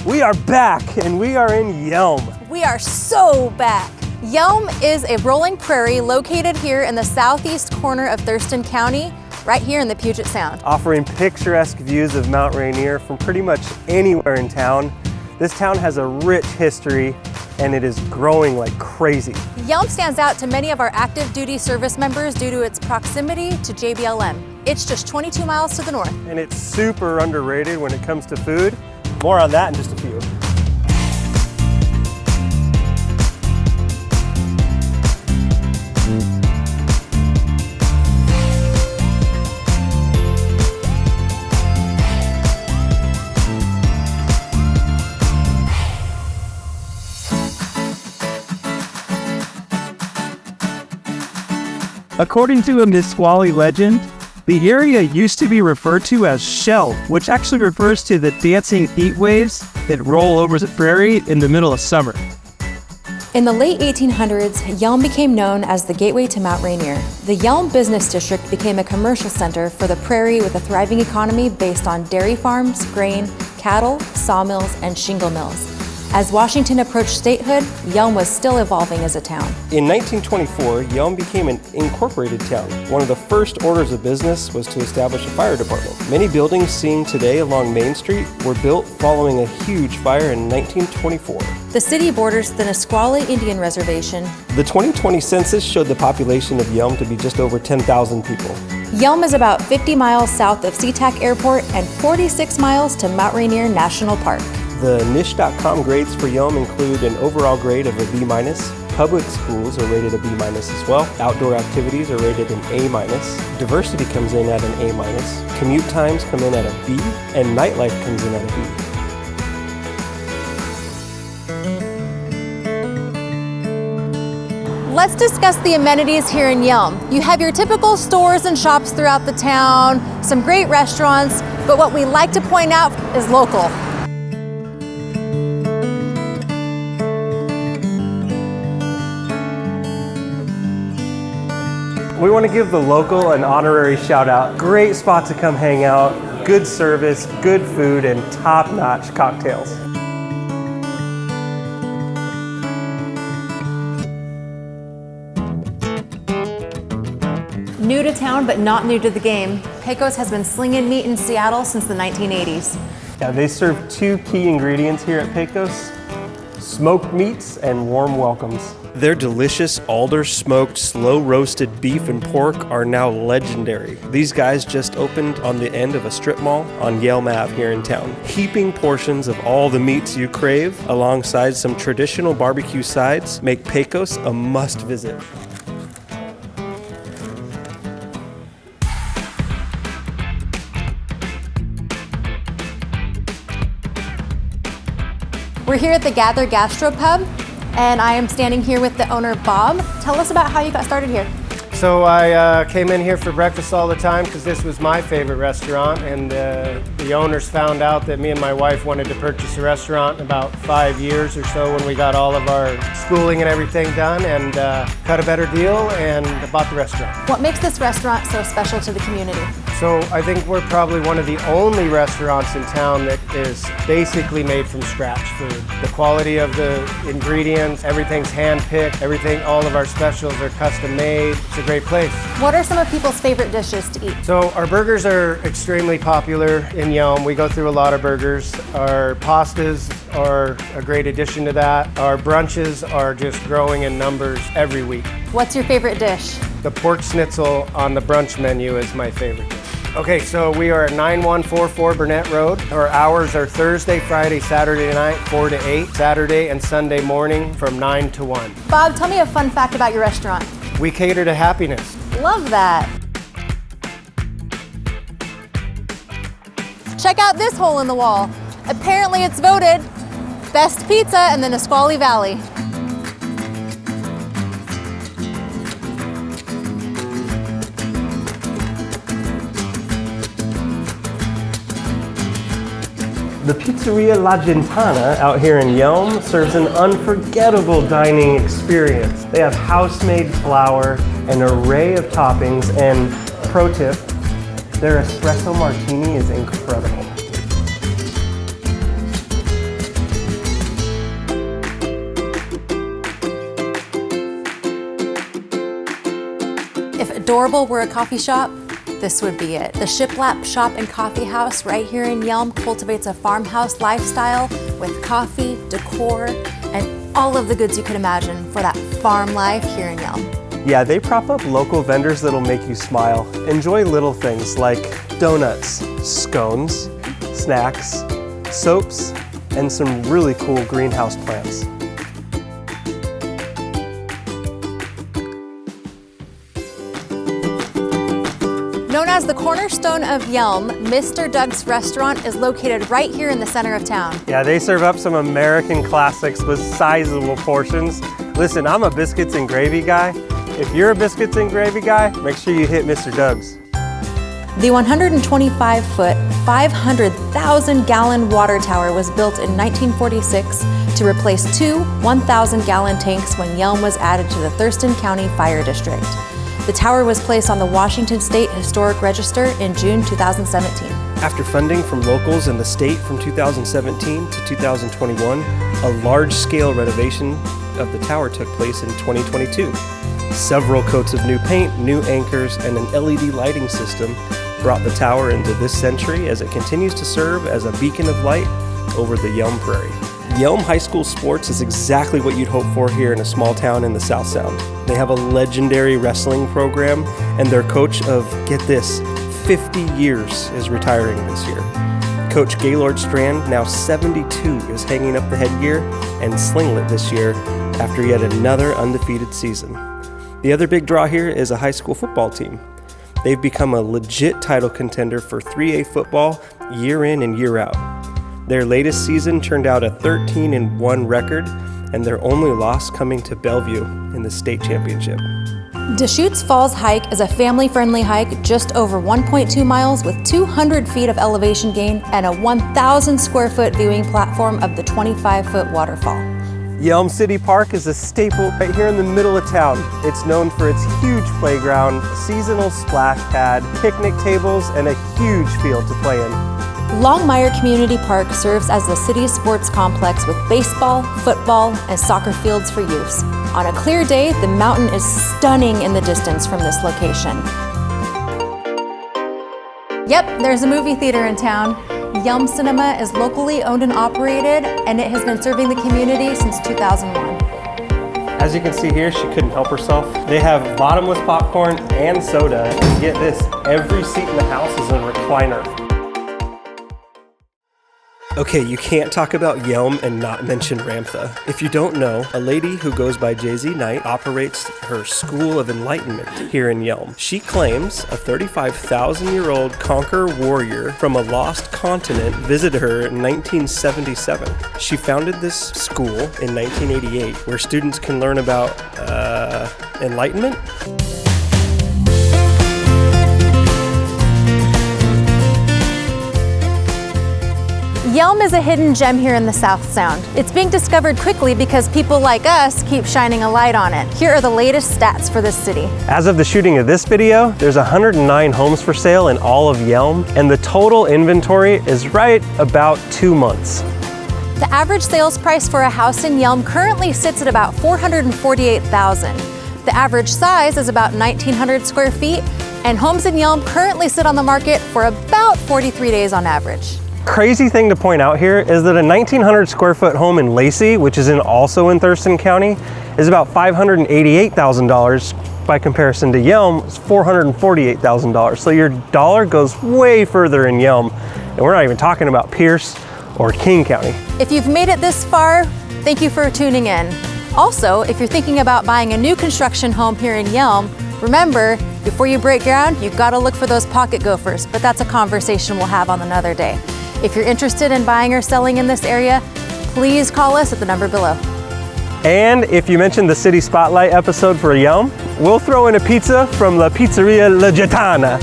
We are back and we are in Yelm. We are so back. Yelm is a rolling prairie located here in the southeast corner of Thurston County, right here in the Puget Sound. Offering picturesque views of Mount Rainier from pretty much anywhere in town. This town has a rich history and it is growing like crazy. Yelm stands out to many of our active duty service members due to its proximity to JBLM. It's just 22 miles to the north. And it's super underrated when it comes to food. More on that in just a few. According to a Nisqually legend, the area used to be referred to as Shell, which actually refers to the dancing heat waves that roll over the prairie in the middle of summer. In the late 1800s, Yelm became known as the gateway to Mount Rainier. The Yelm Business District became a commercial center for the prairie with a thriving economy based on dairy farms, grain, cattle, sawmills, and shingle mills. As Washington approached statehood, Yelm was still evolving as a town. In 1924, Yelm became an incorporated town. One of the first orders of business was to establish a fire department. Many buildings seen today along Main Street were built following a huge fire in 1924. The city borders the Nisqually Indian Reservation. The 2020 census showed the population of Yelm to be just over 10,000 people. Yelm is about 50 miles south of SeaTac Airport and 46 miles to Mount Rainier National Park. The niche.com grades for Yelm include an overall grade of a B-. Public schools are rated a B- as well. Outdoor activities are rated an A-. Diversity comes in at an A-. Commute times come in at a B, and nightlife comes in at a B. Let's discuss the amenities here in Yelm. You have your typical stores and shops throughout the town, some great restaurants, but what we like to point out is local. We want to give the local an honorary shout out. Great spot to come hang out, good service, good food, and top-notch cocktails. New to town, but not new to the game, Pecos has been slinging meat in Seattle since the 1980s. Yeah, they serve two key ingredients here at Pecos: smoked meats and warm welcomes. Their delicious alder-smoked, slow-roasted beef and pork are now legendary. These guys just opened on the end of a strip mall on Yelm Ave here in town. Heaping portions of all the meats you crave, alongside some traditional barbecue sides, make Pecos a must-visit. We're here at the Gastropub, and I am standing here with the owner, Bob. Tell us about how you got started here. So I came in here for breakfast all the time because this was my favorite restaurant, and the owners found out that me and my wife wanted to purchase a restaurant in about 5 years or so when we got all of our schooling and everything done, and cut a better deal and bought the restaurant. What makes this restaurant so special to the community? So I think we're probably one of the only restaurants in town that is basically made from scratch. For the quality of the ingredients, everything's hand-picked, all of our specials are custom made. It's a great place. What are some of people's favorite dishes to eat? So our burgers are extremely popular in Yelm. We go through a lot of burgers. Our pastas are a great addition to that. Our brunches are just growing in numbers every week. What's your favorite dish? The pork schnitzel on the brunch menu is my favorite dish. Okay, so we are at 9144 Burnett Road. Our hours are Thursday, Friday, Saturday night, 4 to 8, Saturday and Sunday morning from 9 to 1. Bob, tell me a fun fact about your restaurant. We cater to happiness. Love that. Check out this hole in the wall. Apparently it's voted best pizza in the Nisqually Valley. The Pizzeria La Gitana out here in Yelm serves an unforgettable dining experience. They have house-made flour, an array of toppings, and pro tip, their espresso martini is incredible. adorable were a coffee shop, this would be it. The Shiplap Shop and Coffee House right here in Yelm cultivates a farmhouse lifestyle with coffee, decor, and all of the goods you could imagine for that farm life here in Yelm. Yeah, they prop up local vendors that'll make you smile. Enjoy little things like donuts, scones, snacks, soaps, and some really cool greenhouse plants. Known as the cornerstone of Yelm, Mr. Doug's restaurant is located right here in the center of town. Yeah, they serve up some American classics with sizable portions. Listen, I'm a biscuits and gravy guy. If you're a biscuits and gravy guy, make sure you hit Mr. Doug's. The 125-foot, 500,000-gallon water tower was built in 1946 to replace two 1,000-gallon tanks when Yelm was added to the Thurston County Fire District. The tower was placed on the Washington State Historic Register in June 2017. After funding from locals and the state from 2017 to 2021, a large-scale renovation of the tower took place in 2022. Several coats of new paint, new anchors, and an LED lighting system brought the tower into this century as it continues to serve as a beacon of light over the Yelm prairie. Yelm High School sports is exactly what you'd hope for here in a small town in the South Sound. They have a legendary wrestling program, and their coach of, get this, 50 years is retiring this year. Coach Gaylord Strand, now 72, is hanging up the headgear and slinglet this year after yet another undefeated season. The other big draw here is a high school football team. They've become a legit title contender for 3A football year in and year out. Their latest season turned out a 13-1 record, and their only loss coming to Bellevue in the state championship. Deschutes Falls Hike is a family-friendly hike just over 1.2 miles with 200 feet of elevation gain and a 1,000 square foot viewing platform of the 25-foot waterfall. Yelm City Park is a staple right here in the middle of town. It's known for its huge playground, seasonal splash pad, picnic tables, and a huge field to play in. Longmire Community Park serves as the city's sports complex with baseball, football, and soccer fields for use. On a clear day, the mountain is stunning in the distance from this location. Yep, there's a movie theater in town. Yelm Cinema is locally owned and operated, and it has been serving the community since 2001. As you can see here, she couldn't help herself. They have bottomless popcorn and soda, and get this, every seat in the house is a recliner. Okay, you can't talk about Yelm and not mention Ramtha. If you don't know, a lady who goes by Jay-Z Knight operates her School of Enlightenment here in Yelm. She claims a 35,000-year-old conqueror warrior from a lost continent visited her in 1977. She founded this school in 1988 where students can learn about, enlightenment? Yelm is a hidden gem here in the South Sound. It's being discovered quickly because people like us keep shining a light on it. Here are the latest stats for this city. As of the shooting of this video, there's 109 homes for sale in all of Yelm, and the total inventory is right about 2 months. The average sales price for a house in Yelm currently sits at about $448,000. The average size is about 1,900 square feet, and homes in Yelm currently sit on the market for about 43 days on average. Crazy thing to point out here is that a 1,900 square foot home in Lacey, which is also in Thurston County, is about $588,000. By comparison to Yelm, it's $448,000. So your dollar goes way further in Yelm, and we're not even talking about Pierce or King County. If you've made it this far, thank you for tuning in. Also, if you're thinking about buying a new construction home here in Yelm, remember, before you break ground, you've got to look for those pocket gophers, but that's a conversation we'll have on another day. If you're interested in buying or selling in this area, please call us at the number below. And if you mention the City Spotlight episode for Yelm, we'll throw in a pizza from La Pizzeria La Gitana.